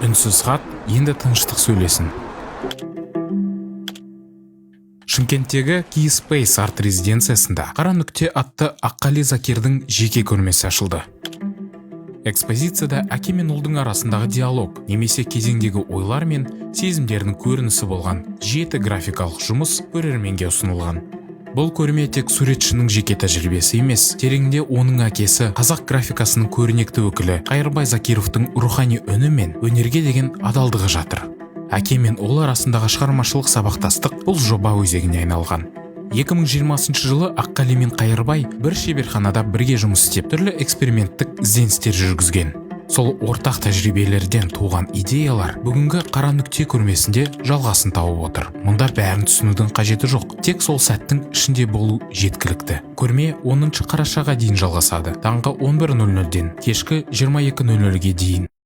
Үнсіз хат, енді тыныштық сөйлесін. Шымкенттегі Key-Space арт резиденциясында Қара нүкте атты Аққали Закирдің жеке көрмесі ашылды. Экспозицияда әке мен ұлдың арасындағы диалог, немесе кезеңдегі ойлар мен сезімдердің көрінісі болған 7 графикалық жұмыс көрерменге ұсынылған. Бұл көрме тек суретшінің жеке тәжірибесі емес, тереңінде оның әкесі, қазақ графикасының көрнекті өкілі Қайырбай Закировтың рухани үні мен өнерге деген адалдығы жатыр. Әке мен ұл арасындағы шығармашылық сабақтастық бұл жоба өзегіне айналған. 2020 жылы Аққали мен Қайырбай бір шеберханада бірге жұмыс істеп, түрлі эксперименттік ізденістер жүргізген. Сол ортақ тәжірибелерден туған идеялар бүгінгі Қара нүкте көрмесінде жалғасын тауып отыр. Мұнда бәрін түсінудің қажеті жоқ, тек сол сәттің ішінде болу жеткілікті. Көрме 10 қарашаға дейін жалғасады, таңғы 11:00-ден кешкі 22:00-ге дейін.